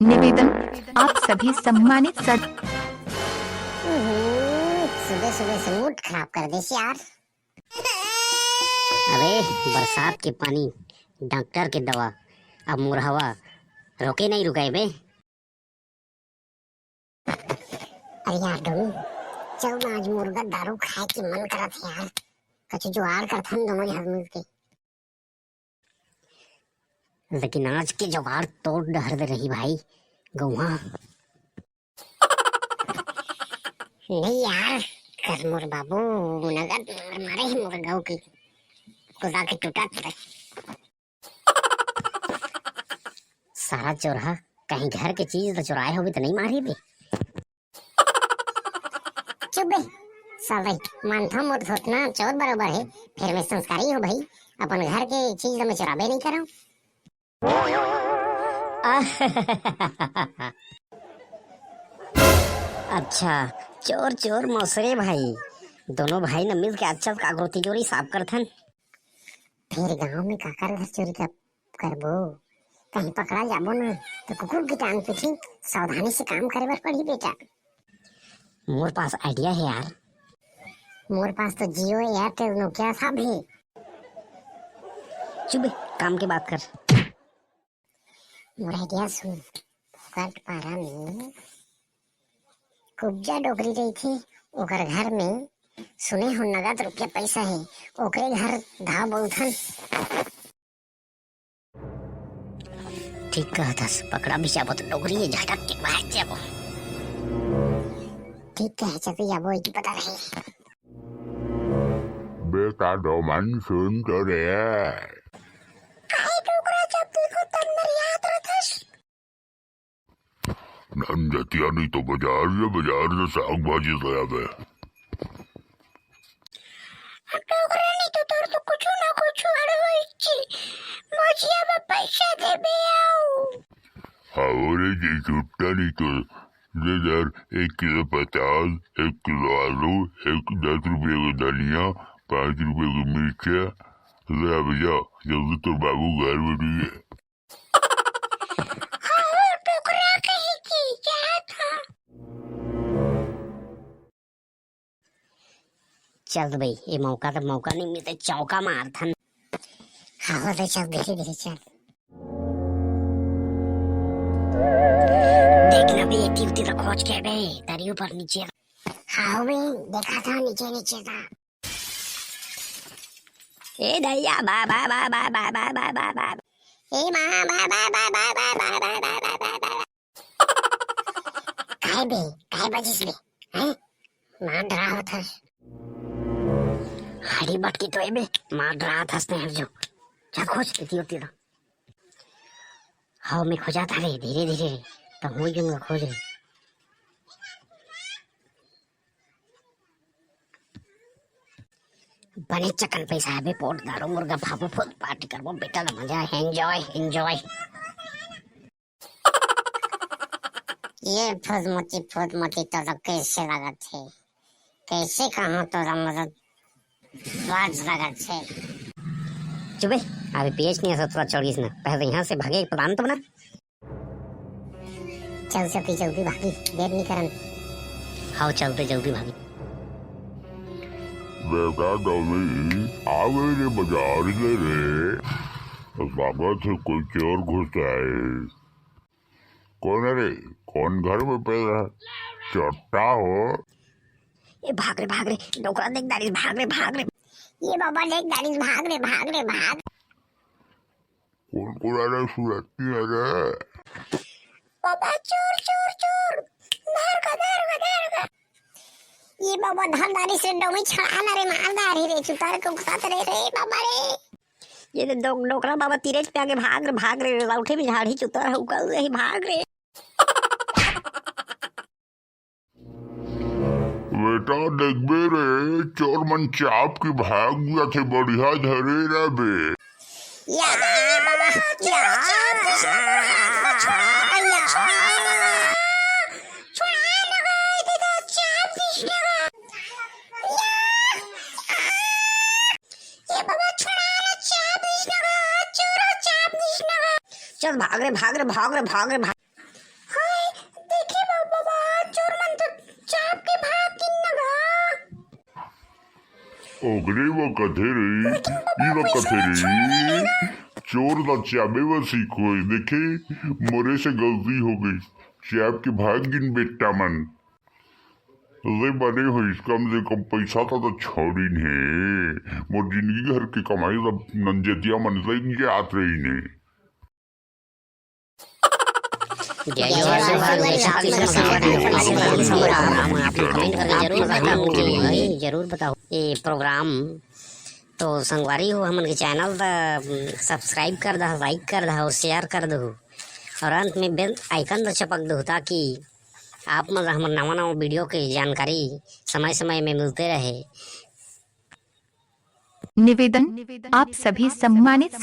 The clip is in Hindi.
निवेदन, आप सभी सम्मानित सुबह सुबह से मूड खराब कर दे यार। अबे बरसात के पानी, डॉक्टर के दवा, अब मुरहवा रोके नहीं रुकाए बे। अरे यार डोमी, चल ना आज मुर्गा दारू खाए की मन करा था यार। कछु जुगाड़ कर हम दोनों यार मिलके। लेकिन आज के जुगाड़ तोड़ डर दे रही भाई गौवा। नहीं यार, कर मोर बाबू नगद मारे ही मुर्गाओं की खुदा के टूटा पड़े। सारा चोरहा कहीं घर के चीज तो चुराए हो भी तो नहीं मारी बे। चुप बे साले, मानता मोर सोचना चोर बराबर है, फिर मैं संस्कारी हूँ भाई। अपन घर के चीज तो मैं चुराबे नहीं कर रहा हूँ। अच्छा, चोर चोर मौसरे भाई, दोनों भाई ने मिल के अच्छा कागरो तिजोरी साफ करथन। फिर गांव में काकर घर चोरी करबो, कहीं पकड़ा जाबो ना तो कुकुर की टांग पीछे सावधानी से काम करे बर पड़ी बेटा। मोर पास आइडिया है यार। मोर पास तो जियो एयरटेल नोकिया सब है। चुप बे, काम की बात कर। मोर आइडिया सुन। कट पारा में कुब्जा डोकरी रही थी, ओकर घर में सुने हो नगद रुपया पैसा है, ओकरे घर धाव बहुथन। ठीक कहतस, पकड़ा भी जाबो तो डोकरी ये झटक के भाग जाबो। ठीक कहे चलते जाबो, एक पता रहे। बेटा डोमन सुन तो रे। काहे डोकरा जब देखो तब मेरी याद रहतस। नंजतिया नहीं तो बाजार से साग भाजी लाया बे। डोकरा नहीं तो तोर तो कुछ ना कुछ अड़ होइची, मजिया में पैसा देबे आओ। हावरे जी छुट्टा नहीं तो दे दर 1 किलो 50, 1 किलो आलू, 10 रुपये की धनिया, 5 रुपये की मिर्चा ले आ भैया, जल्दी तो बाबू घर बैठी है। चल भाई, ये मौका नहीं मिलता, चौका मारथन। हाँ तो चल, धीरे धीरे चल। देखना भी एक उती तो खोज के बे, तारी ऊपर नीचे। हाँ बे, देखा था नीचे नीचे था। ए दरिया बा बा बा बा बा बा बा बा बा। ए बा बा बा बा बा बा बा बा बा बा बा। काहे बे, काहे बजिस बे, हैं? मार डरा होता। हरी बटकी तो है बे, मार डरा था स्नेह जो। चल खोज इतनी होती तो। हाँ मैं खोजा था रे, धीरे धीरे तो हुई क्यों खोज रही। बने चकन पैसा है बे, पोट दारो मुर्गा भापो फुल पार्टी करबो बेटा, ना मजा है। Enjoy enjoy. ये फुद मोटी तो कैसे लागत है, कैसे कहूँ तो मतलब लाज लागत है। चुप बे, अभी पेच नहीं है 17-24 ना, पहले यहाँ से भागे प्लान तो बना। चल सती जल्दी भागी, देर नहीं करन। हाँ चलते जल्दी भागी। बेटा डोमी आवे रे बाजार ले रे, स्वागत है कोई चोर घुस आए। कौन है रे, कौन घर में पैदा चट्टा हो। ये भाग रे डोकरा देख दारिस, भाग रे। ये बाबा देख दारिस, भाग रे। कौन कुरारे सुरती है रे। बाबा चोर धर का। ये बाबा धर दारिस रे, डोमी छड़ा ना रे, मार दारी रे, चुतार को घुसात रे बाबा रे। ये डोकरा बाबा तीरेज पे आगे भाग रे, लौठे में झाड़ी चुतार हो कल रही, भाग रे। बेटा देख बे रे, चोर मन चाप की भाग गया थे, बढ़िया धरे रे बे। या बाबा चल भाग रे। ओगरे वो कथेरी ई वो कथेरी चोर दा चाबे वो सीखो देखे मोरे से गलती हो गई चाब के भाग गिन बेटा मन अरे बने हो इस कम से कम पैसा तो छोड़ी ने मोर जिंदगी घर की कमाई सब नंजतिया मन से इनके आत रही ने जरूर बताओ ये प्रोग्राम तो संगवारी हो हमन के चैनल सब्सक्राइब कर दो, लाइक कर दो और शेयर कर दो और अंत में बेल आइकन तो चपक दो ताकि आप मतलब हमारे नवा नवा वीडियो की जानकारी समय समय में मिलते रहे। निवेदन आप सभी सम्मानित